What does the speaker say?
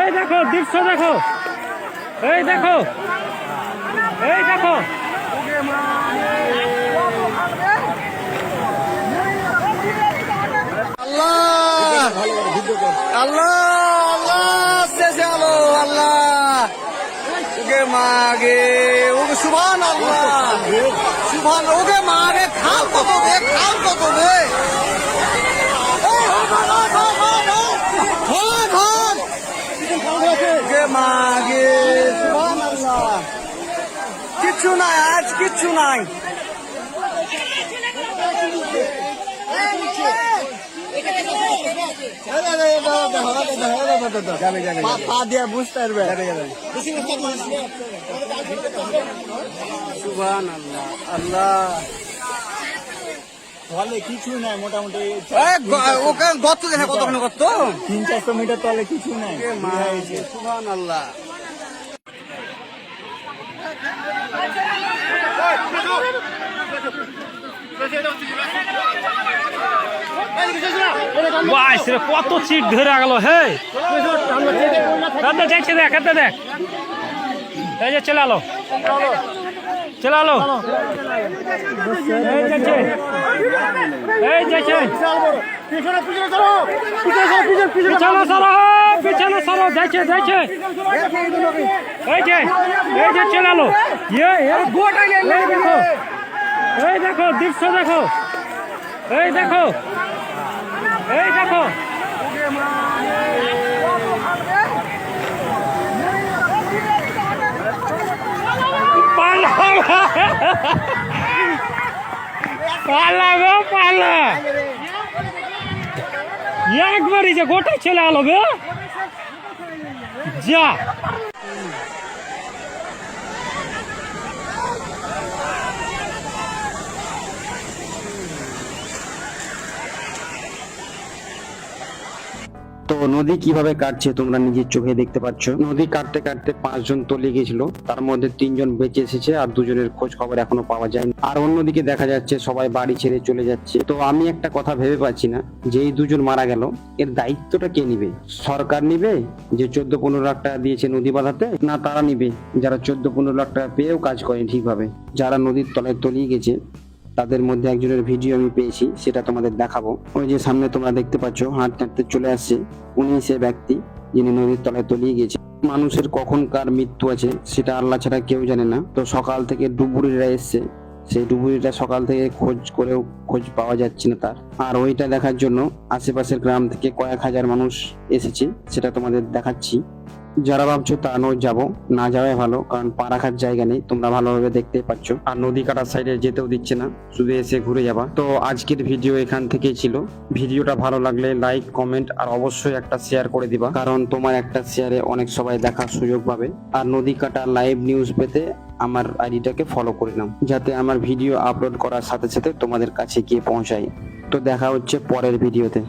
এই দেখো দৃশ্য দেখো, এই দেখো, এই দেখো। আল্লাহ আল্লাহ আল্লাহ শেষে আলো আল্লাহ ওকে মাগে ওকে সুবহান আল্লাহ সুবহান ওকে মাগে খাল কত বে খাল কত বে ওকে মাগে সুবহান আল্লাহ কিচ্ছু নাই আজ কিচ্ছু নাই পা দিয়ে বুঝতে পারবে সুবহান আল্লাহ আল্লাহ তলে কিছু নাই মোটামুটি ওকে গর্ত দেখে কতক্ষণ গর্ত 300-400 মিটার তলে কিছু নাই। সুবহান আল্লাহ কত সিট ধরে গেল। হে যাচ্ছে দেখ, দেখ এই যে চলে আলো, চলে আলো, এই যাচ্ছে, এই যাচ্ছে, পিছনে সরো, পিছনে সরো, যাচ্ছে যাচ্ছে, এই যে চলে আলো। এই দেখো দৃশ্য দেখো, এই দেখো, এই দেখো। পালা গো পালা, একবারই যে গোটাই ছেলে আলো বে যা। তো নদী কিভাবে কাটছে তোমরা নিজের চোখে দেখতে পাচ্ছ। নদী কাটতে কাটতে 5 জন তলিয়ে গেছিল, তার মধ্যে 3 জন বেঁচে এসেছে আর 2 জনের খোঁজ খবর এখনো পাওয়া যায়নি। আর অন্যদিকে দেখা যাচ্ছে সবাই বাড়ি ছেড়ে চলে যাচ্ছে। তো আমি একটা কথা ভেবে পাচ্ছি না যে এই 2 জন মারা গেল এর দায়িত্বটা কে নিবে? সরকার নিবে যে 14-15 লাখ টাকা দিয়েছে নদী বাঁধাতে, না তারা নিবে যারা 14-15 লাখ টাকা পেয়েও কাজ করেনি ঠিকভাবে? যারা নদীর তলায় তলিয়ে গেছে তাদের মধ্যে একজনের ভিডিও আমি পেয়েছি, সেটা তোমাদের দেখাবো। ওই যে সামনে তোমরা দেখতে পাচ্ছ হাঁটতে হাঁটতে চলে আসছে, উনি সে ব্যক্তি যিনি নদীর তলায় তলিয়ে গেছে। মানুষের কখন কার মৃত্যু আছে সেটা আল্লাহ ছাড়া কেউ জানে না। তো সকাল থেকে ডুবুরিরা এসছে, সেই ডুবুরিটা সকাল থেকে খোঁজ করেও খোঁজ পাওয়া যাচ্ছে না তার। আর ওইটা দেখার জন্য আশেপাশের গ্রাম থেকে কয়েক হাজার মানুষ এসেছে, সেটা তোমাদের দেখাচ্ছি। যারা ভাবছো তা নয় যাবো, না যাওয়াই ভালো, কারণ পা রাখার জায়গা নেই, তোমরা ভালোভাবে দেখতে পাচ্ছ। আর নদী কাটার সাইডে যেতেও দিচ্ছে না, শুধু এসে ঘুরে যাবা। তো আজকের ভিডিও এখান থেকেই ছিল। ভিডিওটা ভালো লাগলে লাইক, কমেন্ট আর অবশ্যই একটা শেয়ার করে দিবা, কারণ তোমার একটা শেয়ারে অনেক সবাই দেখার সুযোগ পাবে। আর নদী কাটা লাইভ নিউজ পেতে আমার আইডিটাকে ফলো করে নাও, যাতে আমার ভিডিও আপলোড করার সাথে সাথে তোমাদের কাছে গিয়ে পৌঁছায়। তো দেখা হচ্ছে পরের ভিডিওতে।